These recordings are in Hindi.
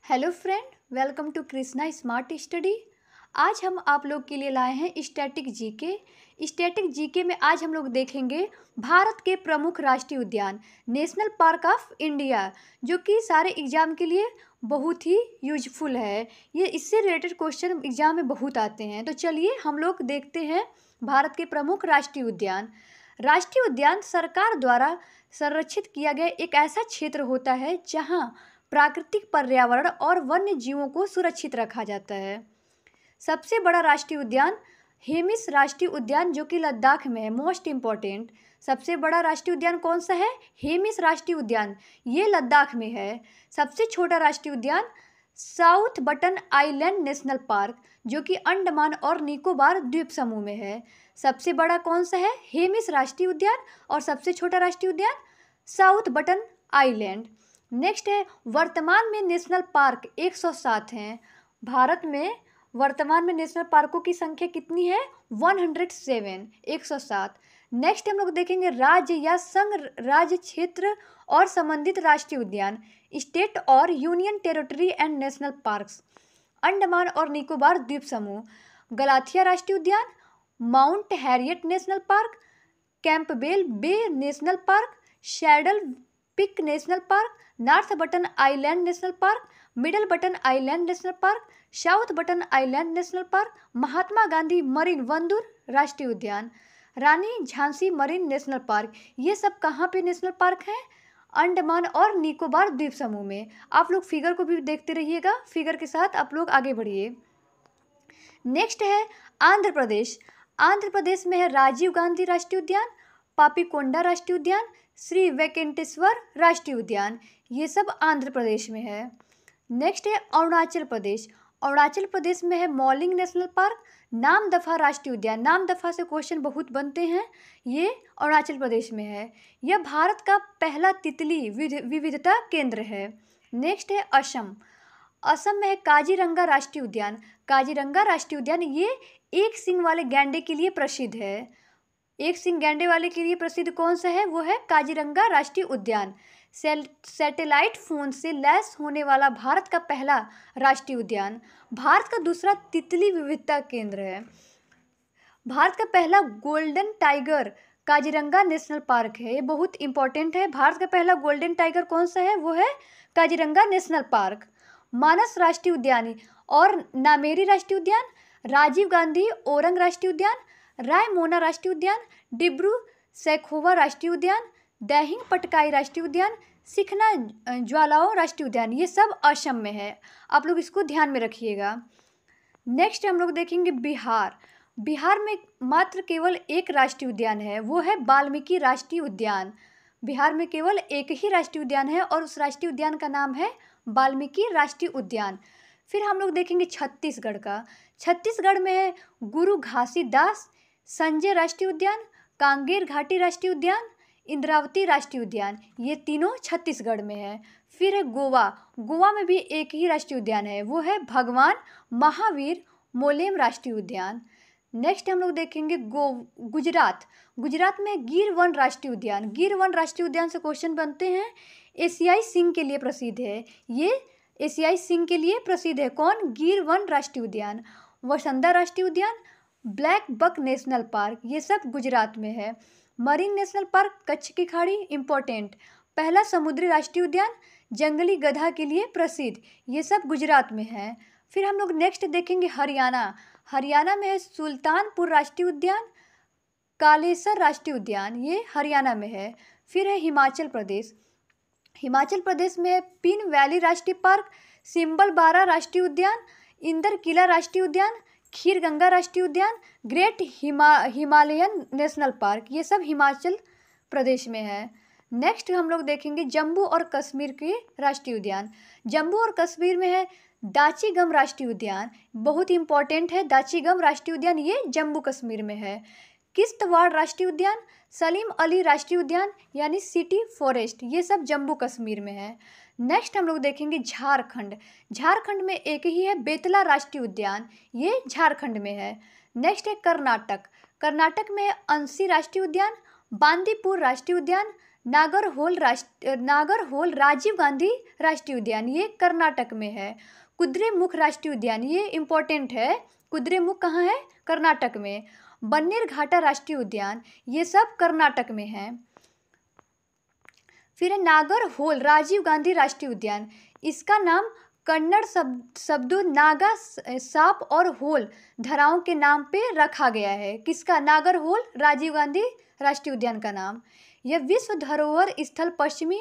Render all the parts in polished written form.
Hello friend, welcome to Krishna smart study. आज हम आप लोग के लिए लाए हैं स्टैटिक जीके। स्टैटिक जीके में आज हम लोग देखेंगे भारत के प्रमुख राष्ट्रीय उद्यान नेशनल पार्क ऑफ इंडिया, जो कि सारे एग्जाम के लिए बहुत ही यूजफुल है। ये इससे रिलेटेड क्वेश्चन एग्जाम में बहुत आते हैं। तो चलिए हम लोग देखते हैं भारत के प्रमुख राष्ट्रीय उद्यान। राष्ट्रीय उद्यान सरकार द्वारा संरक्षित किया गया एक ऐसा क्षेत्र होता है जहाँ प्राकृतिक पर्यावरण और वन्य जीवों को सुरक्षित रखा जाता है। सबसे बड़ा राष्ट्रीय उद्यान हेमिस राष्ट्रीय उद्यान, जो कि लद्दाख में है। मोस्ट इम्पॉर्टेंट, सबसे बड़ा राष्ट्रीय उद्यान कौन सा है? हेमिस राष्ट्रीय उद्यान, ये लद्दाख में है। सबसे छोटा राष्ट्रीय उद्यान south Button Island National park, जो कि अंडमान और निकोबार द्वीप समूह में है। सबसे बड़ा कौन सा है? हेमिस राष्ट्रीय उद्यान, और सबसे छोटा राष्ट्रीय उद्यान साउथ बटन आइलैंड। नेक्स्ट है वर्तमान में नेशनल पार्क 107 हैं। भारत में वर्तमान में नेशनल पार्कों की संख्या कितनी है? 107, 107। नेक्स्ट हम लोग देखेंगे राज्य या संघ राज्य क्षेत्र और संबंधित राष्ट्रीय उद्यान, स्टेट और union territory and national parks. Andaman और निकोबार द्वीप समूह, गलाथिया राष्ट्रीय उद्यान, Mount Harriet National Park, Campbell Bay National Park, Saddle Peak National Park, North Button Island National Park, Middle Button Island National Park, South Button Island National Park, Mahatma Gandhi Marine Wandoor राष्ट्रीय उद्यान, Rani Jhansi Marine National Park. ये सब कहाँ पे नेशनल पार्क हैं? अंडमान और निकोबार द्वीप समूह में। आप लोग फिगर को भी देखते रहिएगा, फिगर के साथ आप लोग आगे बढ़िए। नेक्स्ट है आंध्र प्रदेश। आंध्र प्रदेश में है राजीव गांधी राष्ट्रीय उद्यान, पापीकोंडा राष्ट्रीय उद्यान, श्री वेंकटेश्वर राष्ट्रीय उद्यान। ये सब आंध्र प्रदेश में है। नेक्स्ट है अरुणाचल प्रदेश। अरुणाचल प्रदेश में है मौलिंग नेशनल पार्क, नामदफा राष्ट्रीय उद्यान। नामदफा से क्वेश्चन बहुत बनते हैं, ये अरुणाचल प्रदेश में है। यह भारत का पहला तितली विविधता केंद्र है। नेक्स्ट है असम। असम में है काजीरंगा राष्ट्रीय उद्यान। काजीरंगा राष्ट्रीय उद्यान ये एक सींग वाले गैंडे के लिए प्रसिद्ध है। एक सींग गैंडे वाले के लिए प्रसिद्ध कौन सा है? वो है काजीरंगा राष्ट्रीय उद्यान। सैटेलाइट फोन से लैस होने वाला भारत का पहला राष्ट्रीय उद्यान, भारत का दूसरा तितली विविधता केंद्र है। भारत का पहला golden tiger Kaziranga national park है। ये बहुत इंपॉर्टेंट है। भारत का पहला गोल्डन टाइगर कौन सा है? वो है काजीरंगा नेशनल पार्क। मानस राष्ट्रीय उद्यान और नामेरी राष्ट्रीय उद्यान, राजीव गांधी ओरंग राष्ट्रीय उद्यान, रायमोना राष्ट्रीय उद्यान, डिब्रू सैखोवा राष्ट्रीय उद्यान, दैहिंग पटकाई राष्ट्रीय उद्यान, सिखना ज्वालाओं राष्ट्रीय उद्यान। ये सब असम में है, आप लोग इसको ध्यान में रखिएगा। नेक्स्ट हम लोग देखेंगे बिहार। बिहार में मात्र केवल एक राष्ट्रीय उद्यान है, वो है वाल्मीकि राष्ट्रीय उद्यान। बिहार में केवल एक ही राष्ट्रीय उद्यान है और उस राष्ट्रीय उद्यान का नाम है वाल्मीकि राष्ट्रीय उद्यान। फिर हम लोग देखेंगे छत्तीसगढ़ का। छत्तीसगढ़ में है गुरु घासीदास संजय राष्ट्रीय उद्यान, कांगेर घाटी राष्ट्रीय उद्यान, इंद्रावती राष्ट्रीय उद्यान। ये तीनों छत्तीसगढ़ में है। फिर है गोवा। गोवा में भी एक ही राष्ट्रीय उद्यान है, वो है भगवान महावीर मोलेम राष्ट्रीय उद्यान। नेक्स्ट हम लोग देखेंगे गुजरात। गुजरात में गिर वन राष्ट्रीय उद्यान। गिर वन राष्ट्रीय उद्यान से क्वेश्चन बनते हैं। एशियाई सिंह के लिए प्रसिद्ध है, ये एशियाई सिंह के लिए प्रसिद्ध है। कौन? गिर वन राष्ट्रीय उद्यान। वसंदा राष्ट्रीय उद्यान, ब्लैक बक नेशनल पार्क, ये सब गुजरात में है। मरीन नेशनल पार्क कच्छ की खाड़ी, इंपॉर्टेंट। पहला समुद्री राष्ट्रीय उद्यान जंगली गधा के लिए प्रसिद्ध, ये सब गुजरात में है। फिर हम लोग नेक्स्ट देखेंगे हरियाणा। हरियाणा में है सुल्तानपुर राष्ट्रीय उद्यान, कालेसर राष्ट्रीय उद्यान, ये हरियाणा में है। फिर है हिमाचल प्रदेश। हिमाचल प्रदेश में है पिन वैली राष्ट्रीय पार्क, सिंबल बारा राष्ट्रीय उद्यान, इंदर किला राष्ट्रीय उद्यान, खीर गंगा राष्ट्रीय उद्यान, ग्रेट हिमालयन नेशनल पार्क। ये सब हिमाचल प्रदेश में है। नेक्स्ट हम लोग देखेंगे जम्मू और कश्मीर के राष्ट्रीय उद्यान। जम्मू और कश्मीर में है दाचीगम राष्ट्रीय उद्यान, बहुत इंपॉर्टेंट है। दाचीगम राष्ट्रीय उद्यान ये जम्मू कश्मीर में है। किश्तवाड़ राष्ट्रीय उद्यान, सलीम अली राष्ट्रीय उद्यान यानी सिटी फॉरेस्ट, ये सब जम्मू कश्मीर में है। नेक्स्ट हम लोग देखेंगे झारखंड। झारखंड में एक ही है बेतला राष्ट्रीय उद्यान, ये झारखंड में है। नेक्स्ट है कर्नाटक। कर्नाटक में है अंसी राष्ट्रीय उद्यान, बांदीपुर राष्ट्रीय उद्यान, नागरहोल राजीव गांधी राष्ट्रीय उद्यान, ये कर्नाटक में है। कुद्रेमुख राष्ट्रीय उद्यान, ये इम्पोर्टेंट है। कुद्रेमुख कहाँ है? कर्नाटक में। बन्नेरघाटा राष्ट्रीय उद्यान, ये सब कर्नाटक में है। फिर है नागरहोल राजीव गांधी राष्ट्रीय उद्यान, इसका नाम कन्नड़ शब्दों नागा सांप और होल धराओं के नाम पे रखा गया है। किसका? नागरहोल राजीव गांधी राष्ट्रीय उद्यान का नाम। यह विश्व धरोहर स्थल पश्चिमी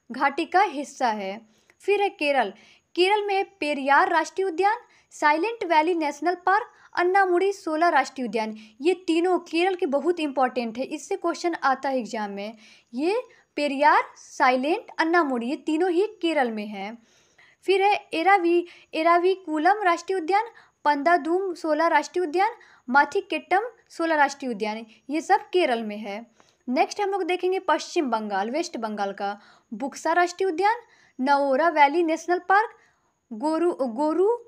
घाटी का हिस्सा है। फिर है केरल में पेरियार राष्ट्रीय उद्यान, Silent Valley National Park, Anamudi Shola राष्ट्रीय उद्यान, ये तीनों केरल के बहुत इंपॉर्टेंट है, इससे क्वेश्चन आता है एग्जाम में। ये पेरियार, साइलेंट, अन्नामुडी, ये तीनों ही केरल में है। फिर है एराविकुलम राष्ट्रीय उद्यान, पंदादुम शोला राष्ट्रीय उद्यान, माथिकेट्टम शोला राष्ट्रीय उद्यान, ये सब केरल में है। नेक्स्ट हम लोग देखेंगे पश्चिम बंगाल, वेस्ट बंगाल का बुक्सा राष्ट्रीय उद्यान, नओरा वैली नेशनल पार्क, गोरुमारा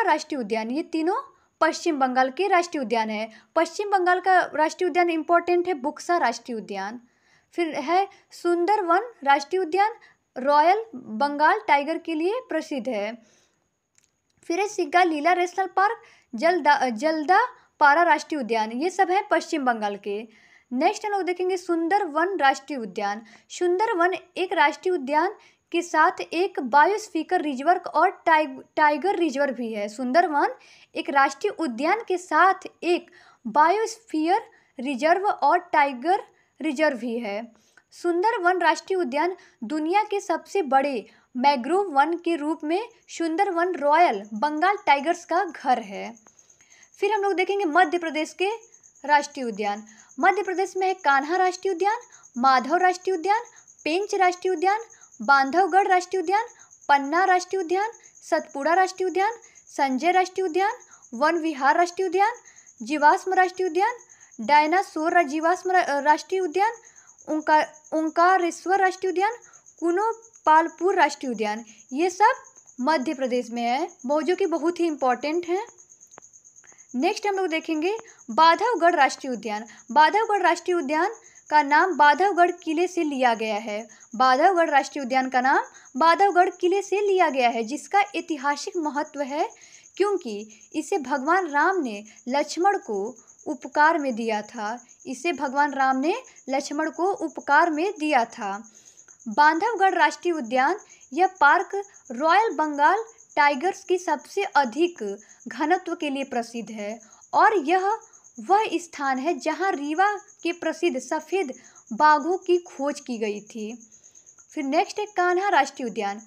राष्ट्रीय उद्यान, ये तीनों पश्चिम बंगाल के राष्ट्रीय उद्यान है। पश्चिम बंगाल का राष्ट्रीय उद्यान इंपॉर्टेंट है बुक्सा राष्ट्रीय उद्यान। फिर है सुंदरवन राष्ट्रीय उद्यान, रॉयल बंगाल टाइगर के लिए प्रसिद्ध है। फिर है सिग्गालीला नेशनल पार्क, जल्दापारा राष्ट्रीय उद्यान, ये सब है पश्चिम बंगाल के। नेक्स्ट हम लोग देखेंगे सुंदरवन राष्ट्रीय उद्यान। सुंदरवन एक राष्ट्रीय उद्यान के साथ एक बायोस्फीयर रिजर्व और टाइगर रिजर्व भी है। सुंदरवन एक राष्ट्रीय उद्यान के साथ एक बायोस्फीयर रिजर्व और टाइगर रिजर्व भी है। सुंदरवन राष्ट्रीय उद्यान दुनिया के सबसे बड़े मैंग्रोव वन के रूप में सुंदरवन रॉयल बंगाल टाइगर्स का घर है। फिर हम लोग देखेंगे मध्य प्रदेश के राष्ट्रीय उद्यान। मध्य प्रदेश में है कान्हा राष्ट्रीय उद्यान, माधव राष्ट्रीय उद्यान, पेंच राष्ट्रीय उद्यान, बांधवगढ़ राष्ट्रीय उद्यान, पन्ना राष्ट्रीय उद्यान, सतपुड़ा राष्ट्रीय उद्यान, संजय राष्ट्रीय उद्यान, वन विहार राष्ट्रीय उद्यान, जीवाश्म राष्ट्रीय उद्यान, डायनासोर जीवाश्म राष्ट्रीय उद्यान, ओंकारेश्वर राष्ट्रीय उद्यान, कुनोपालपुर राष्ट्रीय उद्यान, ये सब मध्य प्रदेश में है, जो कि बहुत ही इम्पोर्टेंट है। नेक्स्ट हम लोग देखेंगे बांधवगढ़ राष्ट्रीय उद्यान। बांधवगढ़ राष्ट्रीय उद्यान का नाम बांधवगढ़ किले से लिया गया है। बांधवगढ़ राष्ट्रीय उद्यान का नाम बांधवगढ़ किले से लिया गया है, जिसका ऐतिहासिक महत्व है क्योंकि इसे भगवान राम ने लक्ष्मण को उपकार में दिया था। इसे भगवान राम ने लक्ष्मण को उपकार में दिया था। बांधवगढ़ राष्ट्रीय उद्यान यह पार्क रॉयल बंगाल टाइगर्स की सबसे अधिक घनत्व के लिए प्रसिद्ध है और यह वह स्थान है जहां रीवा के प्रसिद्ध सफ़ेद बाघों की खोज की गई थी। फिर नेक्स्ट है कान्हा राष्ट्रीय उद्यान।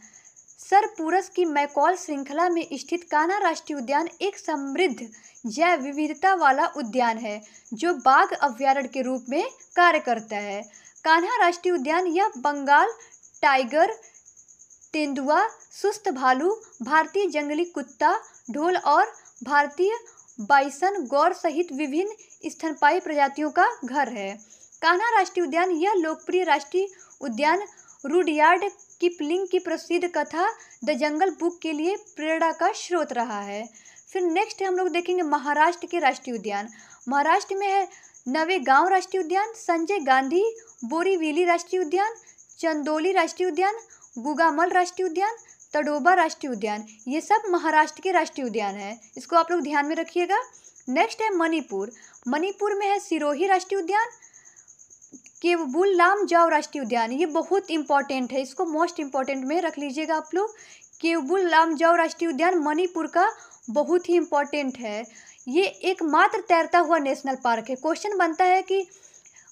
सरपुरस की मैकॉल श्रृंखला में स्थित कान्हा राष्ट्रीय उद्यान एक समृद्ध जैव विविधता वाला उद्यान है जो बाघ अभयारण्य के रूप में कार्य करता है। कान्हा राष्ट्रीय उद्यान यह बंगाल टाइगर, तेंदुआ, सुस्त भालू, भारतीय जंगली कुत्ता, ढोल और भारतीय बाइसन गौर सहित विभिन्न स्तनपायी प्रजातियों का घर है। कान्हा राष्ट्रीय उद्यान यह लोकप्रिय राष्ट्रीय उद्यान रुडयार्ड किपलिंग की प्रसिद्ध कथा द जंगल बुक के लिए प्रेरणा का स्रोत रहा है। फिर नेक्स्ट हम लोग देखेंगे महाराष्ट्र के राष्ट्रीय उद्यान। महाराष्ट्र में है नवेगांव राष्ट्रीय उद्यान, संजय गांधी बोरीवली राष्ट्रीय उद्यान, चंदोली राष्ट्रीय उद्यान, गुगामल राष्ट्रीय उद्यान, तडोबा राष्ट्रीय उद्यान, ये सब महाराष्ट्र के राष्ट्रीय उद्यान है, इसको आप लोग ध्यान में रखिएगा। नेक्स्ट है मणिपुर। मणिपुर में है सिरोही राष्ट्रीय उद्यान, केवबुल लामजाओ राष्ट्रीय उद्यान, ये बहुत इंपॉर्टेंट है, इसको मोस्ट इंपॉर्टेंट में रख लीजिएगा आप लोग। केवबुल लामजाओ राष्ट्रीय उद्यान मणिपुर का बहुत ही इंपॉर्टेंट है। ये एकमात्र तैरता हुआ नेशनल पार्क है। क्वेश्चन बनता है कि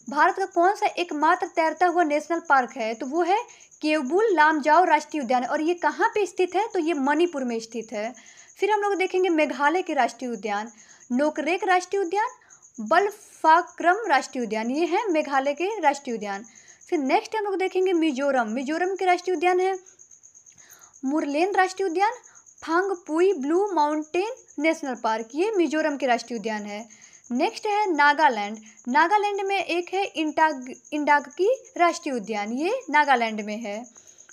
भारत का कौन सा एकमात्र तैरता हुआ नेशनल पार्क है, तो वो है केवबुल लामजाओ राष्ट्रीय उद्यान और ये कहाँ पे स्थित है, तो ये मणिपुर में स्थित है। फिर हम लोग देखेंगे मेघालय के राष्ट्रीय उद्यान। नोकरेक राष्ट्रीय उद्यान, बलफाक्रम राष्ट्रीय उद्यान, ये है मेघालय के राष्ट्रीय उद्यान। फिर नेक्स्ट हम लोग देखेंगे मिजोरम। मिजोरम के राष्ट्रीय उद्यान है मुरलेन राष्ट्रीय उद्यान, Phawngpui blue mountain national Park, ये मिजोरम के राष्ट्रीय उद्यान है। नेक्स्ट है नागालैंड। नागालैंड में एक है इंडागकी राष्ट्रीय उद्यान, ये नागालैंड में है।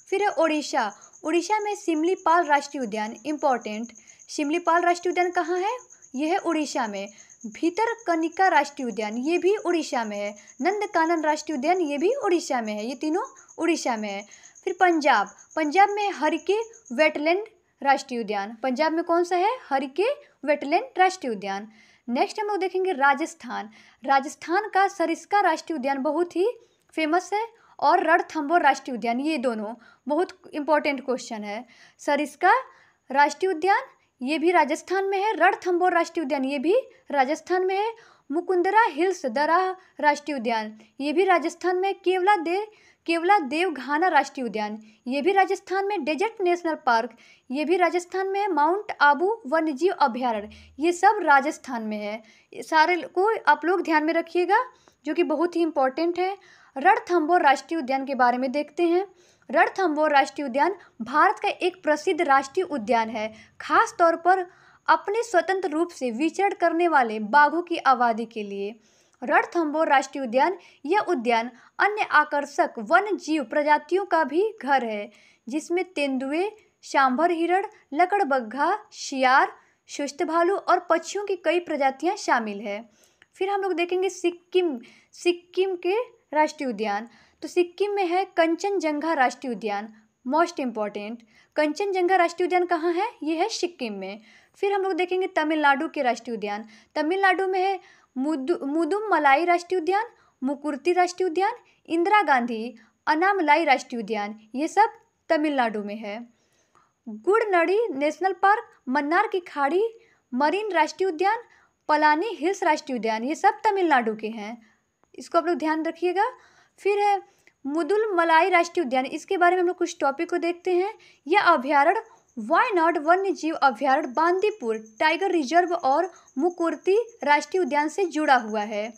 फिर है ओडिशा। उड़ीसा में सिमलीपाल राष्ट्रीय उद्यान, इम्पोर्टेंट। सिमलीपाल राष्ट्रीय उद्यान कहाँ है, ये है उड़ीसा में। भितरकनिका राष्ट्रीय उद्यान, ये भी उड़ीसा में है। नंदकानन राष्ट्रीय उद्यान, ये भी उड़ीसा में है। ये तीनों उड़ीसा में है। फिर पंजाब में हरिके वेटलैंड राष्ट्रीय उद्यान। पंजाब में कौन सा है? हरिके वेटलैंड राष्ट्रीय उद्यान। नेक्स्ट हम लोग देखेंगे राजस्थान का सरिस्का राष्ट्रीय उद्यान बहुत ही फेमस है, और रणथंभौर राष्ट्रीय उद्यान, ये दोनों बहुत इंपॉर्टेंट क्वेश्चन है। सरिस्का राष्ट्रीय उद्यान ये भी राजस्थान में है, रणथंभौर राष्ट्रीय उद्यान ये भी राजस्थान में है। मुकुंदरा हिल्स दराह राष्ट्रीय उद्यान ये भी राजस्थान में। केवला देवघाना राष्ट्रीय उद्यान ये भी राजस्थान में। डेजर्ट नेशनल पार्क ये भी राजस्थान में है। माउंट आबू वन्यजीव अभ्यारण्य ये सब राजस्थान में है। सारे को आप लोग ध्यान में रखिएगा, जो कि बहुत ही इम्पोर्टेंट है। रणथंभौर राष्ट्रीय उद्यान के बारे में देखते हैं। रणथंभौर राष्ट्रीय उद्यान भारत का एक प्रसिद्ध राष्ट्रीय उद्यान है, खास तौर पर अपने स्वतंत्र रूप से विचरण करने वाले बाघों की आबादी के लिए। रणथंभौर राष्ट्रीय उद्यान यह उद्यान अन्य आकर्षक वन्य जीव प्रजातियों का भी घर है, जिसमें तेंदुए, सांभर हिरण, लकड़बग्घा, शियार, सुस्त भालू और पक्षियों की कई प्रजातियां शामिल है। फिर हम लोग देखेंगे सिक्किम के राष्ट्रीय उद्यान। तो सिक्किम में है कंचनजंगा राष्ट्रीय उद्यान, मोस्ट इम्पॉर्टेंट। कंचनजंगा राष्ट्रीय उद्यान कहाँ है? ये है सिक्किम में। फिर हम लोग देखेंगे तमिलनाडु के राष्ट्रीय उद्यान। तमिलनाडु में है मुदुमलाई राष्ट्रीय उद्यान, मुकुर्ती राष्ट्रीय उद्यान, इंदिरा गांधी अनामलाई राष्ट्रीय उद्यान, ये सब तमिलनाडु में है। गुडनडी नेशनल पार्क, मन्नार की खाड़ी मरीन राष्ट्रीय उद्यान, पलानी हिल्स राष्ट्रीय उद्यान, ये सब तमिलनाडु के हैं। इसको आप लोग ध्यान रखिएगा। फिर है मुदुमलाई राष्ट्रीय उद्यान, इसके बारे में हम लोग कुछ टॉपिक को देखते हैं। यह अभ्यारण्य वायनाड वन्य जीव अभ्यारण्य, बांदीपुर टाइगर रिजर्व और मुकुर्ती राष्ट्रीय उद्यान से जुड़ा हुआ है।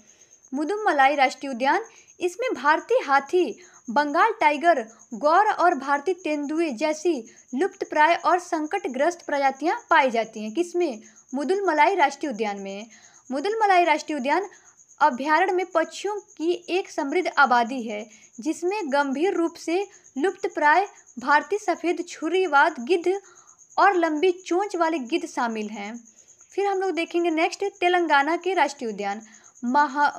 मुदुमलाई राष्ट्रीय उद्यान, इसमें भारतीय हाथी, बंगाल टाइगर, गौर और भारतीय तेंदुए जैसी लुप्तप्राय और संकटग्रस्त प्रजातियां पाई जाती हैं। किसमें? मुदुमलाई राष्ट्रीय उद्यान में। मुदुमलाई राष्ट्रीय उद्यान अभ्यारण्य में पक्षियों की एक समृद्ध आबादी है, जिसमें गंभीर रूप से लुप्तप्राय भारतीय सफ़ेद छुरीवाद गिद्ध और लंबी चोंच वाले गिद्ध शामिल हैं। फिर हम लोग देखेंगे नेक्स्ट तेलंगाना के राष्ट्रीय उद्यान।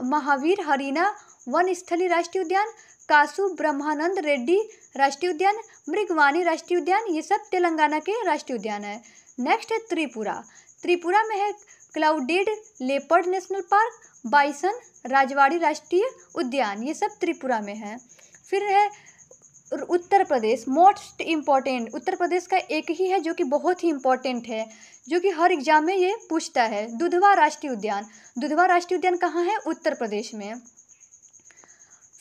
महावीर हरीना वनस्थली राष्ट्रीय उद्यान, कासु ब्रह्मानंद रेड्डी राष्ट्रीय उद्यान, मृगवानी राष्ट्रीय उद्यान, ये सब तेलंगाना के राष्ट्रीय उद्यान है। नेक्स्ट है त्रिपुरा में है Clouded Leopard National Park, Bison Rajbari राष्ट्रीय उद्यान, ये सब त्रिपुरा में है। फिर है उत्तर प्रदेश, मोस्ट इम्पॉर्टेंट। उत्तर प्रदेश का एक ही है जो कि बहुत ही इम्पॉर्टेंट है, जो कि हर एग्जाम में ये पूछता है। दुधवा राष्ट्रीय उद्यान। दुधवा राष्ट्रीय उद्यान कहाँ है? उत्तर प्रदेश में।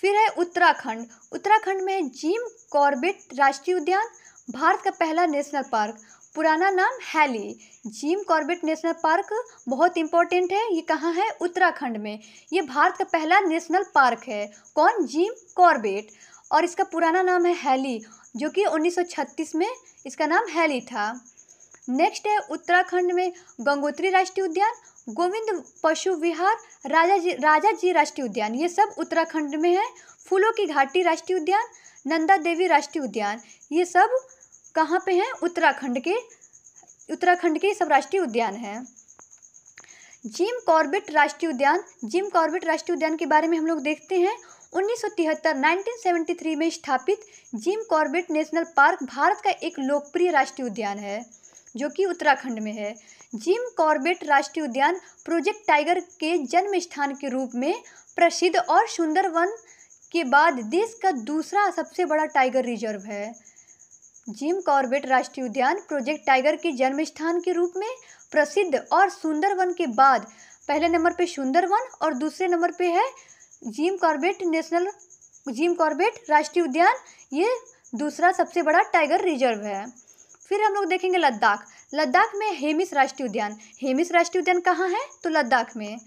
फिर है उत्तराखंड में जिम कॉर्बेट राष्ट्रीय उद्यान, भारत का पहला नेशनल पार्क, पुराना नाम Hailey. Jim Corbett national park बहुत इंपॉर्टेंट है। ये कहाँ है? उत्तराखंड में। ये भारत का पहला नेशनल पार्क है। कौन? Jim Corbett. और इसका पुराना नाम है हैली, जो कि 1936 में इसका नाम हैली था। नेक्स्ट है उत्तराखंड में गंगोत्री राष्ट्रीय उद्यान, गोविंद पशु विहार, राजा जी राष्ट्रीय उद्यान, ये सब उत्तराखंड में है। फूलों की घाटी राष्ट्रीय उद्यान, नंदा देवी राष्ट्रीय उद्यान, ये सब कहाँ पे हैं? उत्तराखंड के सब राष्ट्रीय उद्यान हैं। जिम कॉर्बेट राष्ट्रीय उद्यान के बारे में हम लोग देखते हैं। 1973 में स्थापित gym Corbett national park Bharat का एक लोकप्रिय राष्ट्रीय उद्यान है, जो कि उत्तराखंड में है। जिम कॉर्बेट राष्ट्रीय उद्यान प्रोजेक्ट टाइगर के जन्म स्थान के रूप में प्रसिद्ध और सुंदरवन के बाद देश का दूसरा सबसे बड़ा टाइगर रिजर्व है। जिम कॉर्बेट राष्ट्रीय उद्यान प्रोजेक्ट टाइगर के जन्म स्थान के रूप में प्रसिद्ध और सुंदरवन के बाद पहले नंबर पे सुंदरवन और दूसरे नंबर पे है जिम कॉर्बेट राष्ट्रीय उद्यान, ये दूसरा सबसे बड़ा टाइगर रिजर्व है। फिर हम लोग देखेंगे लद्दाख में हेमिस राष्ट्रीय उद्यान। हेमिस राष्ट्रीय उद्यान कहाँ है? तो लद्दाख में।